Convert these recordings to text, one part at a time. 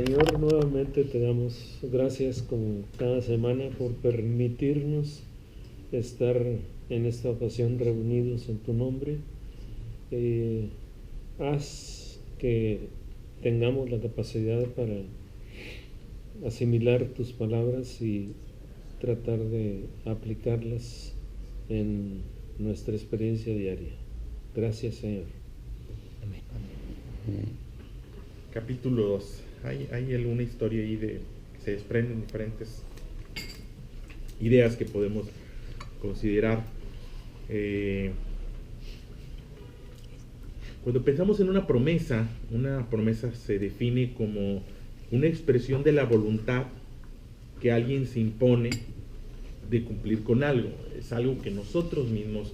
Señor, nuevamente te damos gracias como cada semana por permitirnos estar en esta ocasión reunidos en tu nombre. Haz que tengamos la capacidad para asimilar tus palabras y tratar de aplicarlas en nuestra experiencia diaria. Gracias, Señor. Amén. Capítulo 2. Hay alguna historia ahí que se desprenden diferentes ideas que podemos considerar. Cuando pensamos en una promesa se define como una expresión de la voluntad que alguien se impone de cumplir con algo. Es algo que nosotros mismos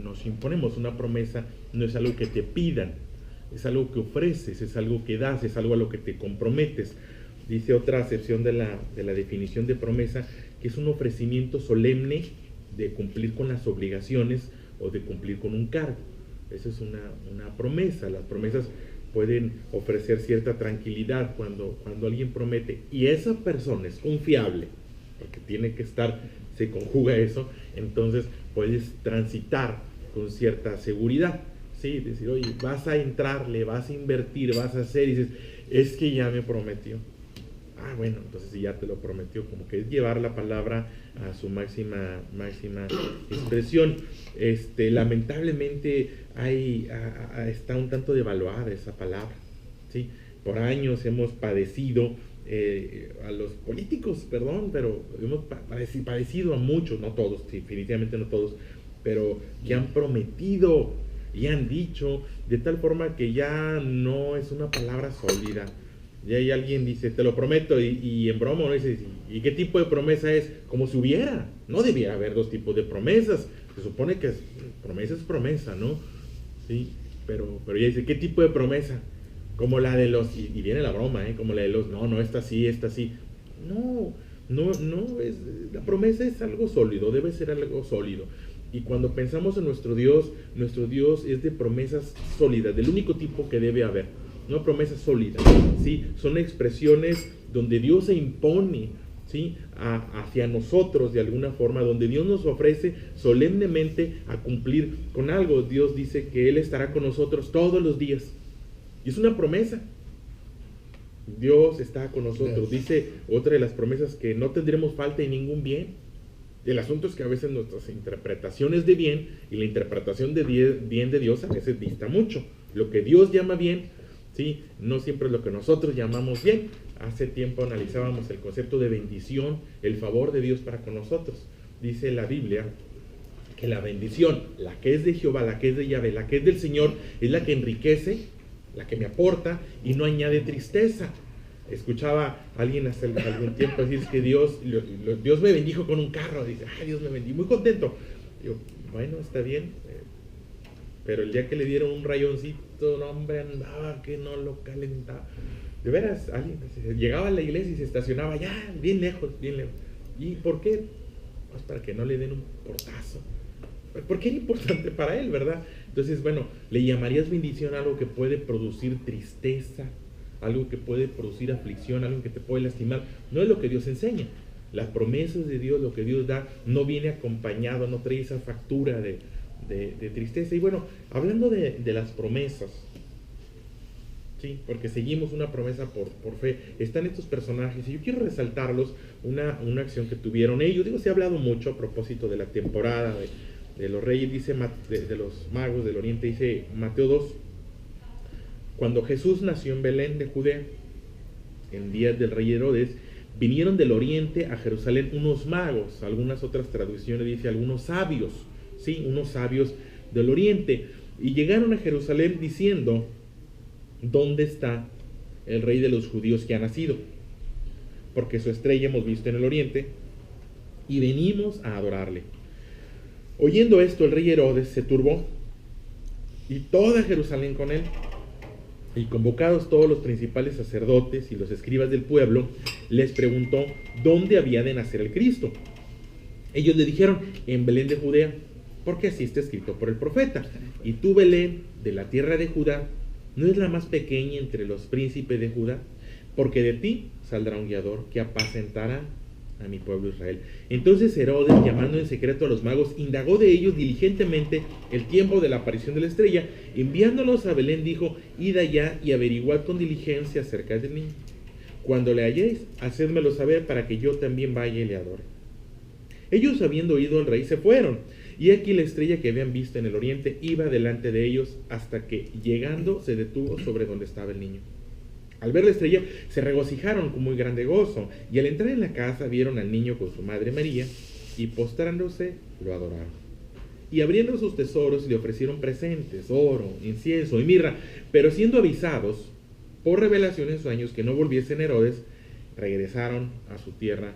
nos imponemos. Una promesa no es algo que te pidan, es algo que ofreces, es algo que das, es algo a lo que te comprometes. Dice otra acepción de la definición de promesa, que es un ofrecimiento solemne de cumplir con las obligaciones o de cumplir con un cargo. Esa es una promesa. Las promesas pueden ofrecer cierta tranquilidad cuando alguien promete y esa persona es confiable, porque tiene que estar, se conjuga eso, entonces puedes transitar con cierta seguridad. Sí, decir, oye, vas a entrarle, vas a invertir, vas a hacer, y dices, es que ya me prometió. Ah, bueno, entonces si ya te lo prometió, como que es llevar la palabra a su máxima expresión. Lamentablemente está un tanto devaluada esa palabra, ¿sí? Por años hemos padecido a los políticos, pero hemos padecido a muchos, no todos, definitivamente no todos, pero que han prometido y han dicho de tal forma que ya no es una palabra sólida. Y hay alguien dice, te lo prometo, y en broma uno dice, ¿y qué tipo de promesa es? Como si hubiera, no debiera haber dos tipos de promesas. Se supone que promesa es promesa, ¿no? Sí, pero ya dice, ¿qué tipo de promesa? Como la de los, y viene la broma, como la de los, no, esta sí. No, la promesa es algo sólido, debe ser algo sólido. Y cuando pensamos en nuestro Dios es de promesas sólidas, del único tipo que debe haber. Una promesa sólida, ¿sí? Son expresiones donde Dios se impone, ¿sí? Hacia nosotros de alguna forma, donde Dios nos ofrece solemnemente a cumplir con algo. Dios dice que Él estará con nosotros todos los días. Y es una promesa. Dios está con nosotros. Dice otra de las promesas que no tendremos falta en ningún bien. El asunto es que a veces nuestras interpretaciones de bien y la interpretación de bien de Dios a veces dista mucho. Lo que Dios llama bien, ¿sí? No siempre es lo que nosotros llamamos bien. Hace tiempo analizábamos el concepto de bendición, el favor de Dios para con nosotros. Dice la Biblia que la bendición, la que es de Jehová, la que es de Yahvé, la que es del Señor, es la que enriquece, la que me aporta y no añade tristeza. Escuchaba a alguien hace algún tiempo decir que Dios me bendijo con un carro. Dice, Dios me bendijo, muy contento. Digo, bueno, está bien, pero el día que le dieron un rayoncito, no, hombre, andaba que no lo calentaba. De veras, alguien llegaba a la iglesia y se estacionaba ya, bien lejos. ¿Y por qué? Pues para que no le den un portazo. Porque era importante para él, ¿verdad? Entonces, bueno, le llamarías bendición a algo que puede producir tristeza, algo que puede producir aflicción, algo que te puede lastimar. No es lo que Dios enseña. Las promesas de Dios, lo que Dios da, no viene acompañado, no trae esa factura de tristeza. Y bueno, hablando de las promesas, ¿sí? Porque seguimos una promesa por fe, están estos personajes, y yo quiero resaltarlos, una acción que tuvieron ellos. Se ha hablado mucho a propósito de la temporada de los reyes, dice de los magos del oriente, dice Mateo 2, cuando Jesús nació en Belén de Judea, en días del rey Herodes, vinieron del oriente a Jerusalén unos magos, algunas otras traducciones dice algunos sabios, ¿sí? Unos sabios del oriente, y llegaron a Jerusalén diciendo, ¿dónde está el rey de los judíos que ha nacido? Porque su estrella hemos visto en el oriente, y venimos a adorarle. Oyendo esto, el rey Herodes se turbó, y toda Jerusalén con él. Y convocados todos los principales sacerdotes y los escribas del pueblo, les preguntó dónde había de nacer el Cristo. Ellos le dijeron, en Belén de Judea, porque así está escrito por el profeta. Y tú, Belén, de la tierra de Judá, ¿no es la más pequeña entre los príncipes de Judá? porque de ti saldrá un guiador que apacentará a mi pueblo Israel. Entonces Herodes, llamando en secreto a los magos, indagó de ellos diligentemente el tiempo de la aparición de la estrella. Enviándolos a Belén, dijo: id allá y averiguad con diligencia acerca del niño. Cuando le halléis, hacedmelo saber para que yo también vaya y le adore. Ellos, habiendo oído al rey, se fueron. Y aquí la estrella que habían visto en el oriente iba delante de ellos, hasta que, llegando, se detuvo sobre donde estaba el niño. Al ver la estrella, se regocijaron con muy grande gozo, y al entrar en la casa vieron al niño con su madre María, y postrándose lo adoraron. Y abriendo sus tesoros le ofrecieron presentes, oro, incienso y mirra, pero siendo avisados por revelación en sueños que no volviesen Herodes, regresaron a su tierra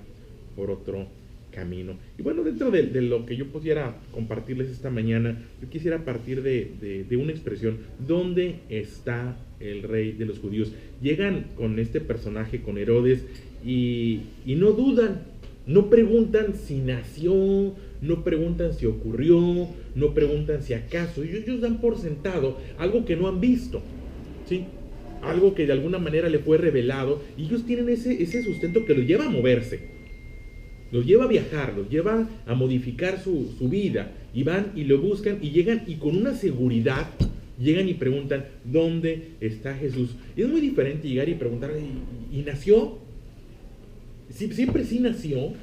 por otro camino. Y bueno, dentro de lo que yo pudiera compartirles esta mañana, yo quisiera partir de una expresión: ¿dónde está el rey de los judíos? Llegan con este personaje, con Herodes, y no dudan, no preguntan si nació, no preguntan si ocurrió, no preguntan si acaso. Ellos dan por sentado algo que no han visto, ¿sí? Algo que de alguna manera le fue revelado, y ellos tienen ese sustento que los lleva a moverse, los lleva a viajar, los lleva a modificar su vida, y van y lo buscan y llegan, y con una seguridad llegan y preguntan: ¿dónde está Jesús? Y es muy diferente llegar y preguntar: ¿y nació? Siempre sí nació.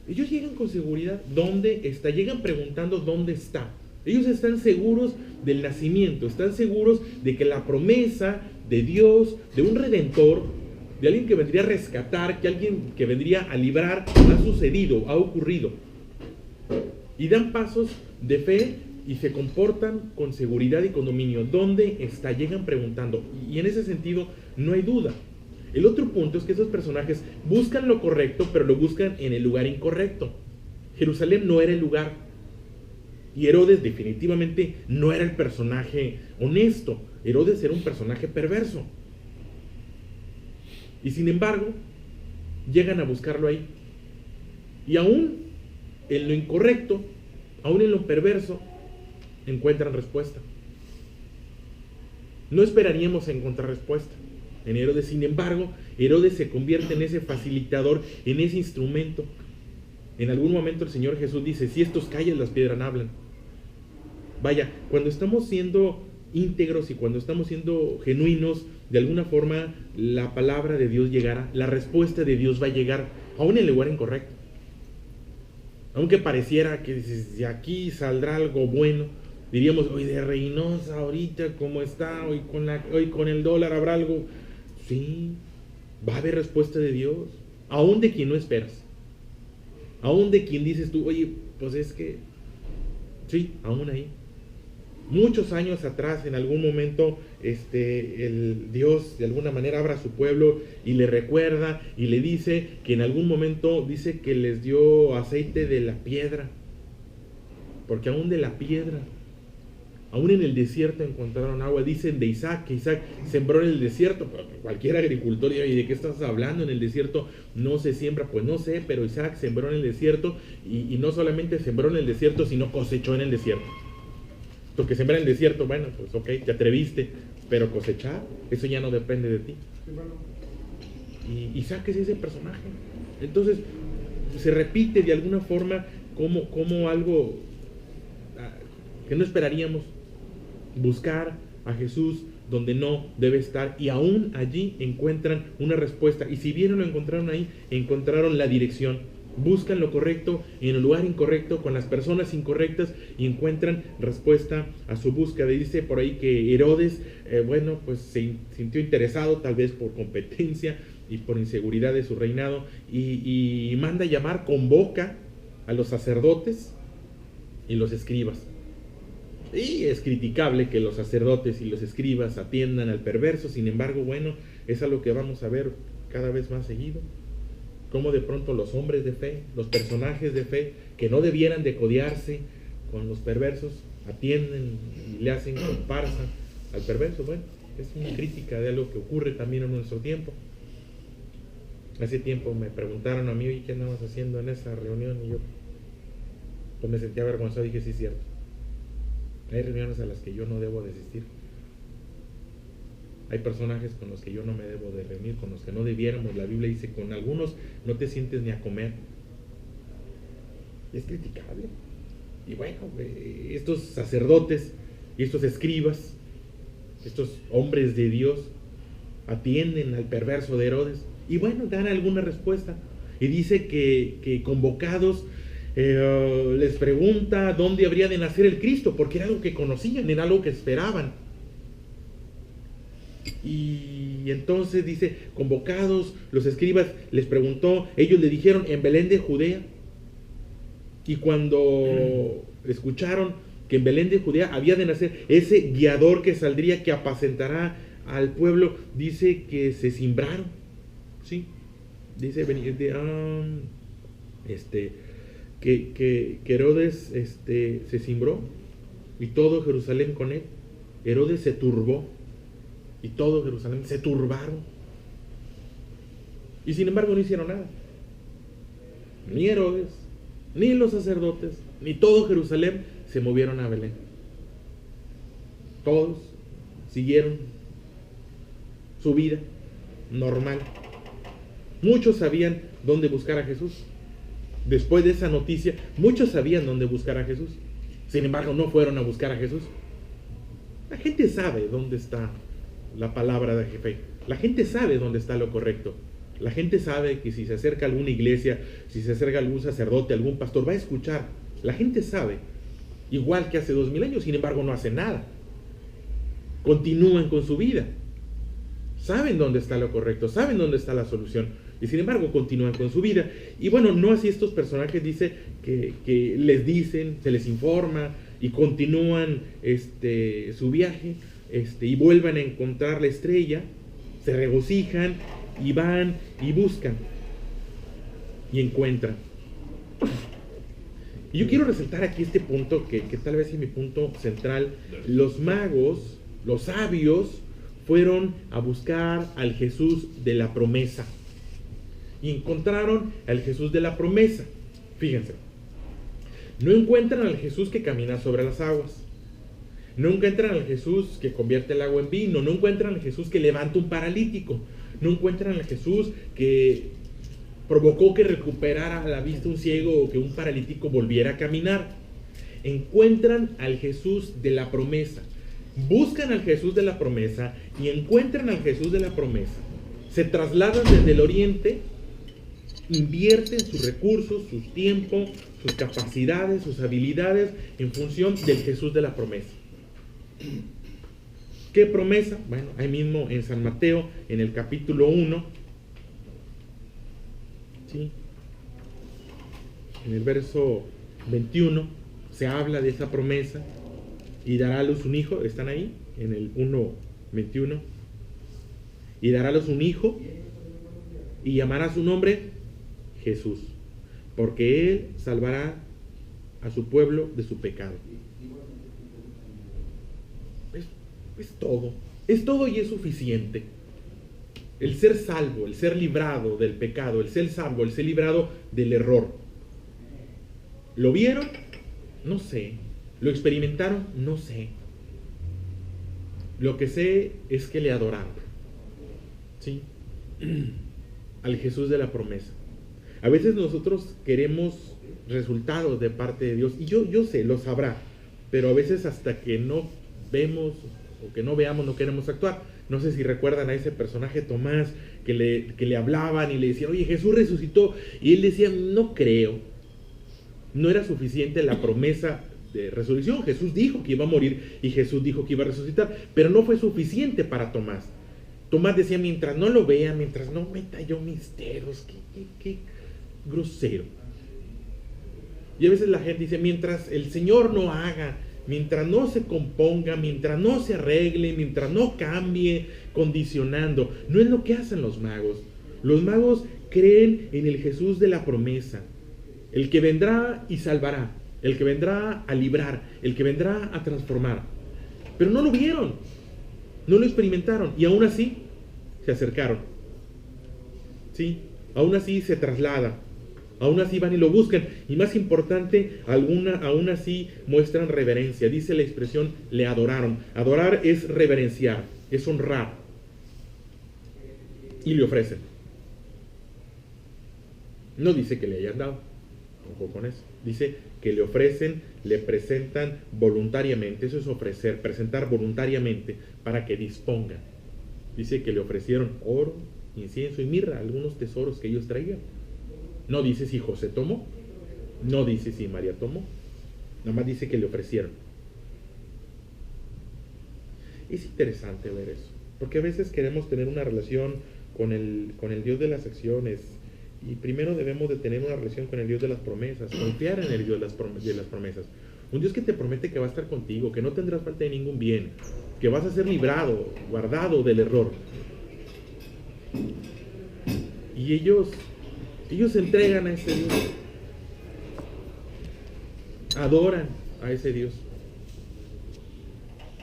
Ellos llegan con seguridad: ¿dónde está? Llegan preguntando: ¿dónde está? Ellos están seguros del nacimiento, están seguros de que la promesa de Dios, de un redentor, de alguien que vendría a rescatar, que alguien que vendría a librar, ha sucedido, ha ocurrido. Y dan pasos de fe y se comportan con seguridad y con dominio. ¿Dónde está? Llegan preguntando. Y en ese sentido no hay duda. El otro punto es que esos personajes buscan lo correcto, pero lo buscan en el lugar incorrecto. Jerusalén no era el lugar. Y Herodes definitivamente no era el personaje honesto. Herodes era un personaje perverso. Y sin embargo, llegan a buscarlo ahí. Y aún en lo incorrecto, aún en lo perverso, encuentran respuesta. No esperaríamos encontrar respuesta en Herodes. Sin embargo, Herodes se convierte en ese facilitador, en ese instrumento. En algún momento el Señor Jesús dice: si estos callan, las piedras hablan. Vaya, cuando estamos siendo íntegros y cuando estamos siendo genuinos, de alguna forma la palabra de Dios llegará, la respuesta de Dios va a llegar, aún en el lugar incorrecto. Aunque pareciera que de aquí saldrá algo bueno, diríamos: hoy de Reynosa ahorita, ¿cómo está? Hoy con el dólar habrá algo. Sí, va a haber respuesta de Dios, aún de quien no esperas, aún de quien dices tú: oye, pues es que, sí, aún ahí. Muchos años atrás, en algún momento, el Dios de alguna manera abra a su pueblo y le recuerda y le dice que en algún momento dice que les dio aceite de la piedra, porque aún de la piedra, aún en el desierto encontraron agua. Dicen de Isaac, que Isaac sembró en el desierto. Cualquier agricultor dice: ¿y de qué estás hablando? En el desierto no se siembra. Pues no sé, pero Isaac sembró en el desierto, y no solamente sembró en el desierto, sino cosechó en el desierto. Porque sembrar en el desierto, bueno, pues ok, te atreviste, pero cosechar, eso ya no depende de ti. Y Isaac es ese personaje. Entonces, se repite de alguna forma como algo que no esperaríamos. Buscar a Jesús donde no debe estar, y aún allí encuentran una respuesta. Y si bien lo encontraron ahí, encontraron la dirección. Buscan lo correcto en el lugar incorrecto, con las personas incorrectas, y encuentran respuesta a su búsqueda. Dice por ahí que Herodes, pues se sintió interesado, tal vez por competencia y por inseguridad de su reinado, y manda llamar, convoca a los sacerdotes y los escribas. Y es criticable que los sacerdotes y los escribas atiendan al perverso. Sin embargo, bueno, es algo que vamos a ver cada vez más seguido. Cómo de pronto los hombres de fe, los personajes de fe, que no debieran de codearse con los perversos, atienden y le hacen comparsa al perverso. Bueno, es una crítica de algo que ocurre también en nuestro tiempo. Hace tiempo me preguntaron a mí: ¿y qué andabas haciendo en esa reunión? Y yo pues me sentía avergonzado y dije: sí, es cierto. Hay reuniones a las que yo no debo de asistir. Hay personajes con los que yo no me debo de reunir, con los que no debiéramos. La Biblia dice, con algunos no te sientes ni a comer. Es criticable. Y bueno, estos sacerdotes y estos escribas, estos hombres de Dios, atienden al perverso de Herodes y bueno, dan alguna respuesta. Y dice que convocados les pregunta dónde habría de nacer el Cristo, porque era algo que conocían, era algo que esperaban. Y entonces dice, convocados los escribas les preguntó, ellos le dijeron, en Belén de Judea. Y cuando escucharon que en Belén de Judea había de nacer ese guiador que saldría, que apacentará al pueblo, dice que se cimbraron, ¿sí? Dice que Herodes se cimbró y todo Jerusalén con él. Herodes se turbó y todo Jerusalén se turbaron. Y sin embargo no hicieron nada. Ni Herodes, ni los sacerdotes, ni todo Jerusalén se movieron a Belén. Todos siguieron su vida normal. Muchos sabían dónde buscar a Jesús. Después de esa noticia, muchos sabían dónde buscar a Jesús. Sin embargo, no fueron a buscar a Jesús. La gente sabe dónde está la palabra de fe. La gente sabe dónde está lo correcto. La gente sabe que si se acerca a alguna iglesia, si se acerca a algún sacerdote, algún pastor, va a escuchar. La gente sabe. Igual que hace 2000 años, sin embargo, no hacen nada. Continúan con su vida. Saben dónde está lo correcto, saben dónde está la solución. Y sin embargo, continúan con su vida. Y bueno, no así estos personajes, dice que les dicen, se les informa y continúan su viaje y vuelvan a encontrar la estrella, se regocijan y van y buscan y encuentran. Y yo quiero resaltar aquí este punto que tal vez es mi punto central. Los magos, los sabios, fueron a buscar al Jesús de la promesa y encontraron al Jesús de la promesa. Fíjense, no encuentran al Jesús que camina sobre las aguas, no encuentran al Jesús que convierte el agua en vino, no encuentran al Jesús que levanta un paralítico, no encuentran al Jesús que provocó que recuperara la vista un ciego o que un paralítico volviera a caminar. Encuentran al Jesús de la promesa. Buscan al Jesús de la promesa y encuentran al Jesús de la promesa. Se trasladan desde el oriente, invierten sus recursos, sus tiempos, sus capacidades, sus habilidades en función del Jesús de la promesa. ¿Qué promesa? Bueno, ahí mismo en San Mateo, en el capítulo 1, ¿sí? En el verso 21, se habla de esa promesa. Y dará a luz un hijo, están ahí, en el 1:21. Y dará a luz un hijo, y llamará su nombre Jesús, porque él salvará a su pueblo de su pecado. Es todo y es suficiente. El ser salvo, el ser librado del pecado, el ser salvo, el ser librado del error. ¿Lo vieron? No sé. ¿Lo experimentaron? No sé. Lo que sé es que le adoraron, ¿sí? Al Jesús de la promesa. A veces nosotros queremos resultados de parte de Dios, y yo sé, lo sabrá, pero a veces hasta que no vemos o que no veamos no queremos actuar. No sé si recuerdan a ese personaje Tomás que le hablaban y le decían, oye, Jesús resucitó, y él decía, no creo. No era suficiente la promesa de resurrección. Jesús dijo que iba a morir y Jesús dijo que iba a resucitar, pero no fue suficiente para Tomás. Tomás decía, mientras no lo vea, mientras no meta yo mis dedos, qué grosero. Y a veces la gente dice, mientras el Señor no haga, mientras no se componga, mientras no se arregle, mientras no cambie, condicionando. No es lo que hacen los magos. Los magos creen en el Jesús de la promesa, el que vendrá y salvará, el que vendrá a librar, el que vendrá a transformar. Pero no lo vieron, no lo experimentaron, y aún así se acercaron, ¿sí? Aún así se traslada, aún así van y lo buscan, y más importante, aún así muestran reverencia. Dice la expresión, le adoraron. Adorar es reverenciar, es honrar, y le ofrecen. No dice que le hayan dado, ojo con eso. Dice que le ofrecen, le presentan voluntariamente. Eso es ofrecer, presentar voluntariamente para que dispongan. Dice que le ofrecieron oro, incienso y mirra, algunos tesoros que ellos traían. No dice si José tomó, no dice si María tomó, nada más dice que le ofrecieron. Es interesante ver eso, porque a veces queremos tener una relación con el Dios de las acciones, y primero debemos de tener una relación con el Dios de las promesas, confiar en el Dios de las promesas. Un Dios que te promete que va a estar contigo, que no tendrás falta de ningún bien, que vas a ser librado, guardado del error. Y ellos se entregan a ese Dios, adoran a ese Dios,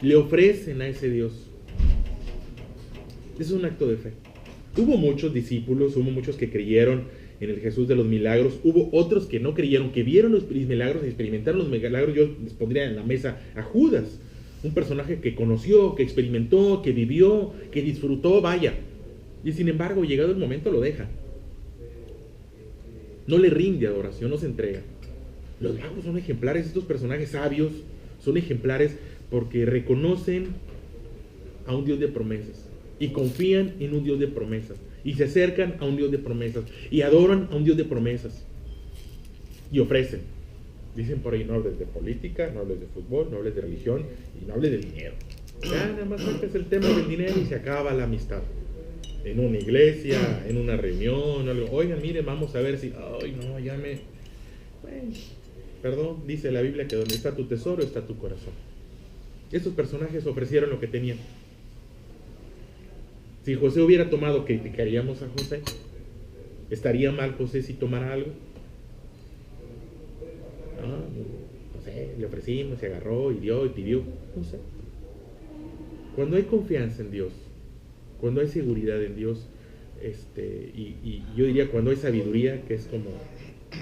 le ofrecen a ese Dios. Es un acto de fe. Hubo muchos discípulos, hubo muchos que creyeron en el Jesús de los milagros, hubo otros que no creyeron, que vieron los milagros y experimentaron los milagros. Yo les pondría en la mesa a Judas, un personaje que conoció, que experimentó, que vivió, que disfrutó, vaya, y sin embargo, llegado el momento, lo deja. No le rinde adoración, no se entrega. Los magos son ejemplares, estos personajes sabios son ejemplares porque reconocen a un Dios de promesas y confían en un Dios de promesas y se acercan a un Dios de promesas y adoran a un Dios de promesas y ofrecen. Dicen por ahí: no hables de política, no hables de fútbol, no hables de religión y no hables de dinero. Ya nada más sacas el tema del dinero y se acaba la amistad. En una iglesia, en una reunión, algo. Oigan, miren, vamos a ver si... Ay, no, ya me... Bueno, perdón, dice la Biblia que donde está tu tesoro está tu corazón. Estos personajes ofrecieron lo que tenían. Si José hubiera tomado, ¿criticaríamos a José? ¿Estaría mal José si tomara algo? No sé, le ofrecimos, se agarró y dio y pidió. No sé. Cuando hay confianza en Dios, cuando hay seguridad en Dios, y yo diría cuando hay sabiduría, que es como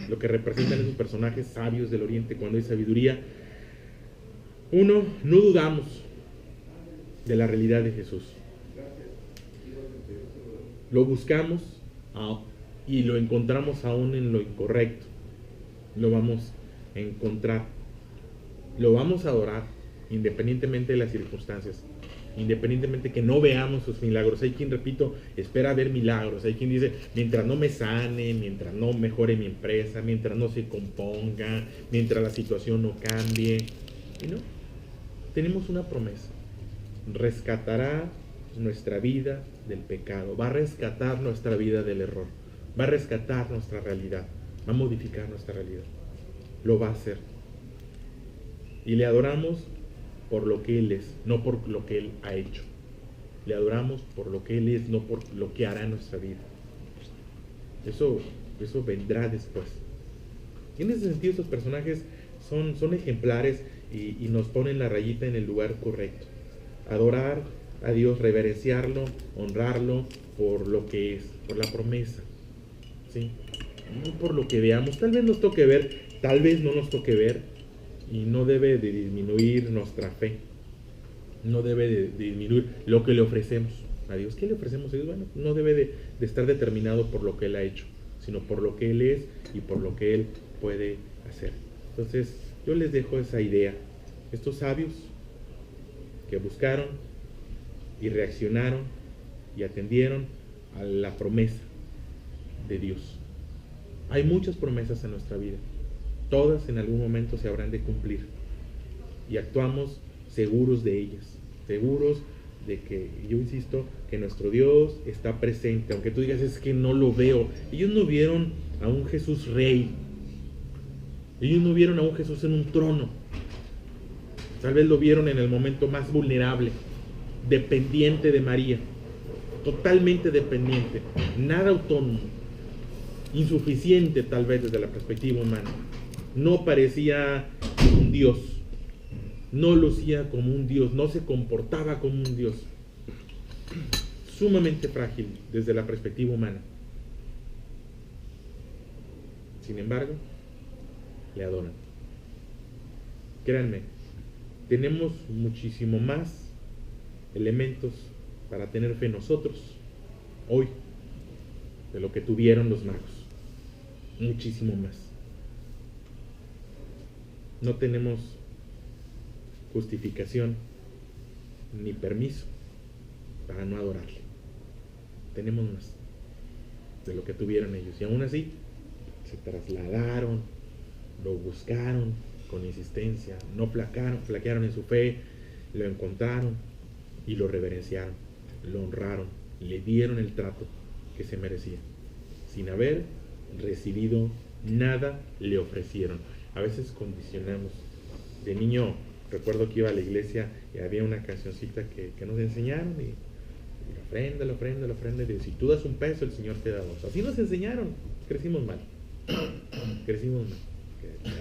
lo que representan esos personajes sabios del Oriente, cuando hay sabiduría, uno, no dudamos de la realidad de Jesús. Lo buscamos y lo encontramos aún en lo incorrecto. Lo vamos a encontrar. Lo vamos a adorar independientemente de las circunstancias. Independientemente que no veamos sus milagros. Hay quien, repito, espera ver milagros. Hay quien dice: mientras no me sane, mientras no mejore mi empresa, mientras no se componga, mientras la situación no cambie. Y no, tenemos una promesa: rescatará nuestra vida del pecado, va a rescatar nuestra vida del error, va a rescatar nuestra realidad, va a modificar nuestra realidad. Lo va a hacer. Y le adoramos por lo que Él es, no por lo que Él ha hecho. Le adoramos por lo que Él es, no por lo que hará en nuestra vida. Eso vendrá después. Y en ese sentido, estos personajes son ejemplares y nos ponen la rayita en el lugar correcto. Adorar a Dios, reverenciarlo, honrarlo por lo que es, por la promesa, ¿sí? No por lo que veamos. Tal vez nos toque ver, tal vez no nos toque ver, y no debe de disminuir nuestra fe, no debe de disminuir lo que le ofrecemos a Dios. ¿Qué le ofrecemos a Dios? Bueno, no debe de estar determinado por lo que Él ha hecho, sino por lo que Él es y por lo que Él puede hacer. Entonces, yo les dejo esa idea. Estos sabios que buscaron y reaccionaron y atendieron a la promesa de Dios. Hay muchas promesas en nuestra vida. Todas en algún momento se habrán de cumplir. Y actuamos seguros de ellas. Seguros de que, yo insisto, que nuestro Dios está presente. Aunque tú digas: es que no lo veo. Ellos no vieron a un Jesús rey. Ellos no vieron a un Jesús en un trono. Tal vez lo vieron en el momento más vulnerable, dependiente de María, totalmente dependiente, nada autónomo, insuficiente tal vez desde la perspectiva humana. No parecía un Dios, no lucía como un Dios, no se comportaba como un Dios, sumamente frágil desde la perspectiva humana. Sin embargo, le adoran. Créanme, tenemos muchísimo más elementos para tener fe nosotros hoy de lo que tuvieron los magos. Muchísimo más. No tenemos justificación ni permiso para no adorarle. Tenemos más de lo que tuvieron ellos. Y aún así, se trasladaron, lo buscaron con insistencia, no flaquearon en su fe, lo encontraron y lo reverenciaron, lo honraron, le dieron el trato que se merecía. Sin haber recibido nada, le ofrecieron. A veces condicionamos. De niño recuerdo que iba a la iglesia y había una cancioncita que nos enseñaron y la ofrenda, y si tú das un peso, el Señor te da dos. Así nos enseñaron. Crecimos mal.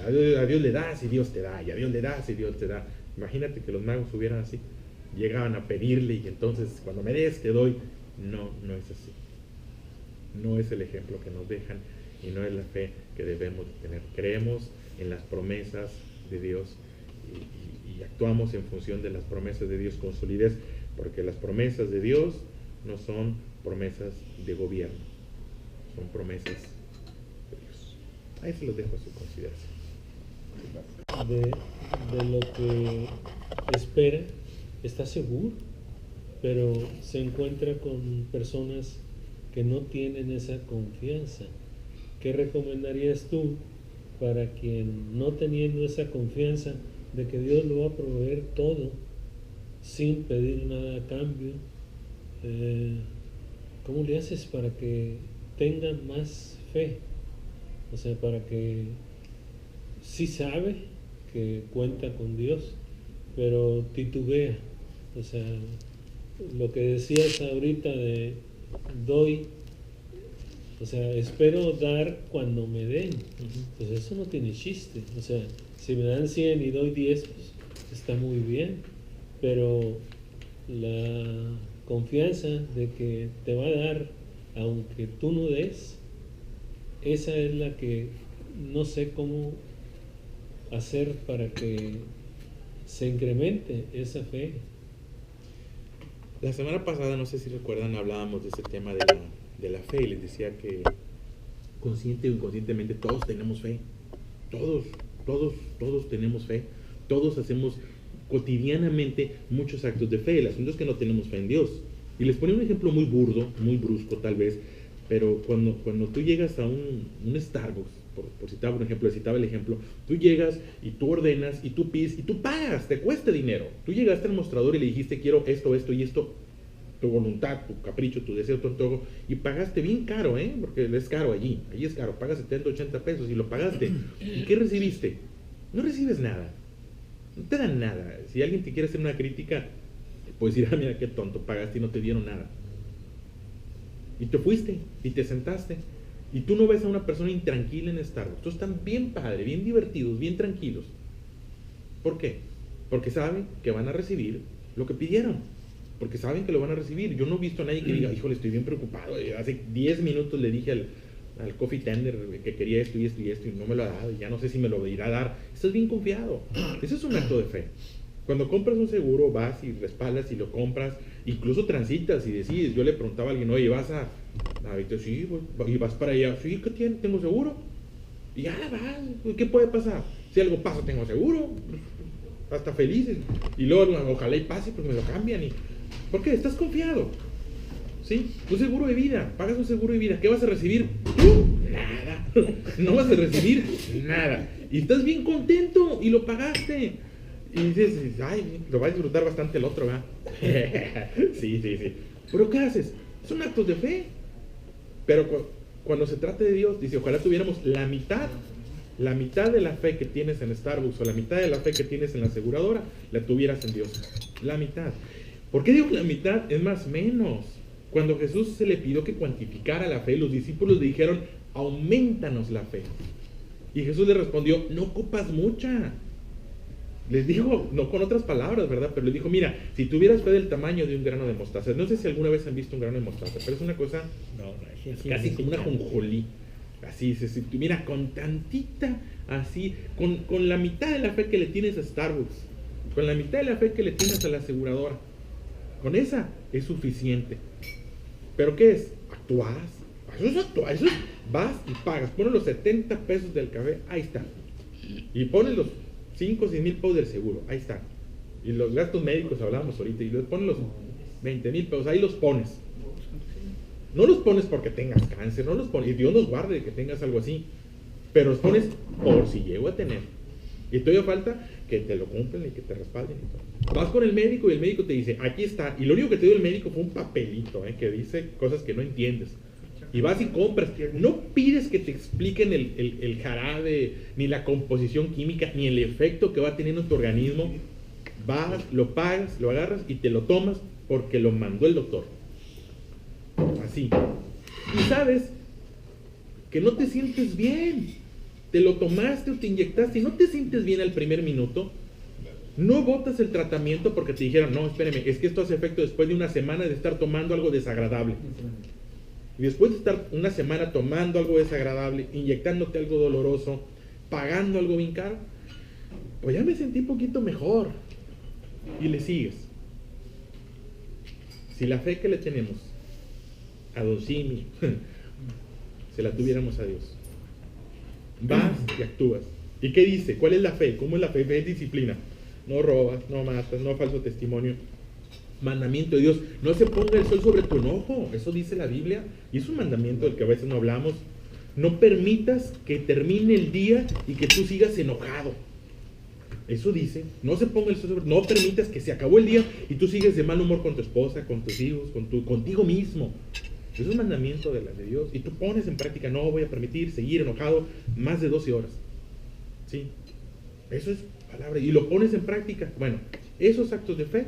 A Dios le das y Dios te da, y a Dios le das y Dios te da. Imagínate que los magos hubieran así, llegaban a pedirle y entonces cuando me des te doy. No es así. No es el ejemplo que nos dejan y no es la fe que debemos tener. Creemos en las promesas de Dios y actuamos en función de las promesas de Dios con solidez, porque las promesas de Dios no son promesas de gobierno, son promesas de Dios. Ahí se los dejo a su consideración. De lo que espera, está seguro, pero se encuentra con personas que no tienen esa confianza. ¿Qué recomendarías tú para quien no teniendo esa confianza de que Dios lo va a proveer todo sin pedir nada a cambio? ¿Cómo le haces para que tenga más fe? O sea, para que sí sabe que cuenta con Dios, pero titubea. O sea, lo que decías ahorita de doy, o sea, espero dar cuando me den. Pues eso no tiene chiste. O sea, si me dan 100 y doy 10, pues está muy bien, pero la confianza de que te va a dar aunque tú no des, esa es la que no sé cómo hacer para que se incremente esa fe. La semana pasada, no sé si recuerdan, hablábamos de ese tema de la fe y les decía que consciente o inconscientemente todos tenemos fe. Todos tenemos fe. Todos hacemos cotidianamente muchos actos de fe. El asunto es que no tenemos fe en Dios. Y les ponía un ejemplo muy burdo, muy brusco tal vez, pero cuando tú llegas a un Starbucks, por citar un ejemplo, citaba el ejemplo, tú llegas y tú ordenas y tú pides y tú pagas, te cuesta dinero. Tú llegaste al mostrador y le dijiste quiero esto y esto, tu voluntad, tu capricho, tu deseo, tu antojo, y pagaste bien caro, porque es caro allí es caro, pagas 70, 80 pesos y lo pagaste. ¿Y qué recibiste? No recibes nada, no te dan nada. Si alguien te quiere hacer una crítica, puedes decir, mira qué tonto, pagaste y no te dieron nada. Y te fuiste y te sentaste. Y tú no ves a una persona intranquila en Starbucks. Todos están bien padre, bien divertidos, bien tranquilos. ¿Por qué? Porque saben que van a recibir lo que pidieron. Porque saben que lo van a recibir. Yo no he visto a nadie que diga, híjole, estoy bien preocupado. Hace 10 minutos le dije al coffee tender que quería esto y no me lo ha dado. Y ya no sé si me lo irá a dar. Estás bien confiado. Eso es un acto de fe. Cuando compras un seguro, vas y respaldas y lo compras, incluso transitas y decides. Yo le preguntaba a alguien, oye, ¿vas a sí, y vas para allá? Sí, ¿qué tiene? ¿Tengo seguro? Y ya vas, ¿qué puede pasar? Si algo pasa, tengo seguro, hasta felices. Y luego, ojalá y pase, pues me lo cambian. ¿Por qué? Estás confiado. ¿Sí? Tu seguro de vida, pagas un seguro de vida. ¿Qué vas a recibir? Nada. No vas a recibir nada. Y estás bien contento y lo pagaste. Y dices, ay, lo va a disfrutar bastante el otro, ¿verdad? Sí. ¿Pero qué haces? Son actos de fe. Pero cuando se trata de Dios, dice, ojalá tuviéramos la mitad de la fe que tienes en Starbucks o la mitad de la fe que tienes en la aseguradora, la tuvieras en Dios. La mitad. ¿Por qué digo la mitad? Es más menos. Cuando Jesús se le pidió que cuantificara la fe, los discípulos le dijeron, aumentanos la fe. Y Jesús le respondió, no ocupas mucha. Les dijo, no con otras palabras, ¿verdad? Pero les dijo, mira, si tuvieras fe del tamaño de un grano de mostaza, no sé si alguna vez han visto un grano de mostaza, pero es una cosa casi como una jonjolí. Así, mira, con tantita, así, con la mitad de la fe que le tienes a Starbucks, con la mitad de la fe que le tienes a la aseguradora, con esa es suficiente. ¿Pero qué es? Eso es actual, eso es, vas y pagas, pones los 70 pesos del café, ahí está. Y pones los 5 o 6 mil pesos del seguro, ahí está. Y los gastos médicos hablábamos ahorita, y les pones los 20 mil pesos, ahí los pones. No los pones porque tengas cáncer, no los pones, y Dios nos guarde de que tengas algo así, pero los pones por si llego a tener. Y todavía falta que te lo cumplan y que te respalden y todo. Vas con el médico y el médico te dice, aquí está, y lo único que te dio el médico fue un papelito, que dice cosas que no entiendes. Y vas y compras. No pides que te expliquen el jarabe, ni la composición química, ni el efecto que va teniendo en tu organismo. Vas, lo pagas, lo agarras y te lo tomas porque lo mandó el doctor. Así. Y sabes que no te sientes bien. Te lo tomaste o te inyectaste y no te sientes bien al primer minuto. No botas el tratamiento porque te dijeron, no, espéreme, es que esto hace efecto después de una semana de estar tomando algo desagradable. Y después de estar una semana tomando algo desagradable, inyectándote algo doloroso, pagando algo bien caro, pues ya me sentí un poquito mejor. Y le sigues. Si la fe que le tenemos a Don Simi se la tuviéramos a Dios, vas y actúas. ¿Y qué dice? ¿Cuál es la fe? ¿Cómo es la fe? Fe es disciplina. No robas, no matas, no falso testimonio. Mandamiento de Dios, no se ponga el sol sobre tu enojo, eso dice la Biblia, y es un mandamiento del que a veces no hablamos. No permitas que termine el día y que tú sigas enojado. Eso dice, no se ponga el sol sobre, no permitas que se acabó el día y tú sigues de mal humor con tu esposa, con tus hijos, contigo mismo. Eso es un mandamiento de Dios, y tú pones en práctica, no voy a permitir seguir enojado más de 12 horas. ¿Sí? Eso es palabra, y lo pones en práctica. Bueno, esos actos de fe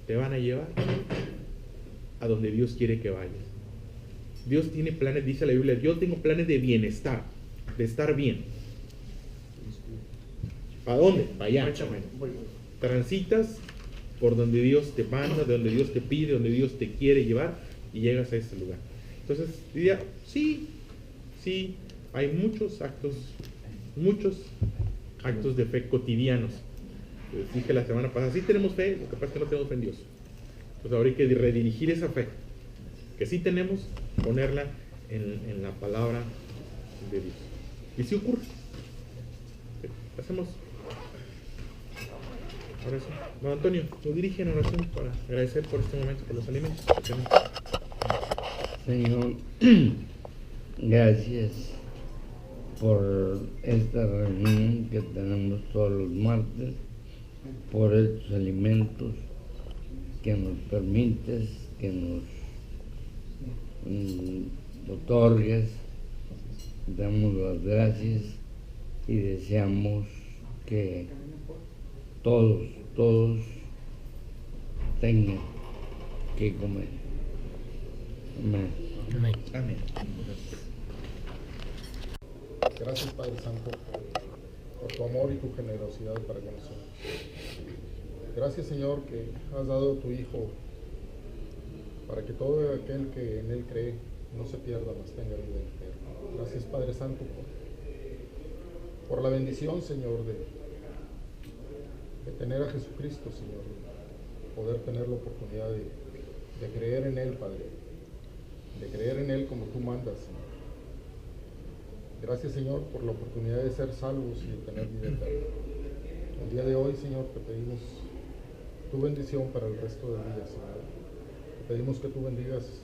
te van a llevar a donde Dios quiere que vayas. Dios tiene planes, dice la Biblia, yo tengo planes de bienestar, de estar bien. ¿Para dónde? Para allá. Transitas por donde Dios te manda, de donde Dios te pide, donde Dios te quiere llevar, y llegas a ese lugar. Entonces diría, sí, hay muchos actos de fe cotidianos. Les dije la semana pasada, sí tenemos fe, lo que pasa es que no tenemos fe en Dios. Pues ahora hay que redirigir esa fe que sí tenemos, ponerla en la palabra de Dios. Y si ocurre. Hacemos oración. Don Antonio, nos dirige en oración para agradecer por este momento, por los alimentos que tenemos. Señor, gracias por esta reunión que tenemos todos los martes, por estos alimentos que nos permites, que nos otorgues. Damos las gracias y deseamos que todos tengan que comer. Amén. Amén. Gracias, Padre Santo, por tu amor y tu generosidad para con nosotros. Gracias, Señor, que has dado a tu Hijo para que todo aquel que en Él cree no se pierda, mas tenga vida eterna. Gracias, Padre Santo, por la bendición, Señor, de tener a Jesucristo, Señor, poder tener la oportunidad de creer en Él, Padre, de creer en Él como tú mandas, Señor. Gracias, Señor, por la oportunidad de ser salvos y de tener vida eterna. El día de hoy, Señor, te pedimos tu bendición para el resto del día, Señor. Te pedimos que tú bendigas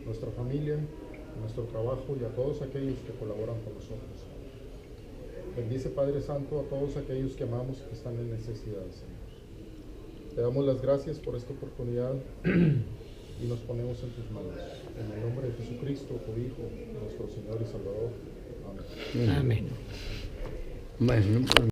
nuestra familia, nuestro trabajo y a todos aquellos que colaboran con nosotros. Bendice, Padre Santo, a todos aquellos que amamos y que están en necesidad, Señor. Te damos las gracias por esta oportunidad y nos ponemos en tus manos. En el nombre de Jesucristo, tu Hijo, nuestro Señor y Salvador. Amén. Amén. Bueno, pues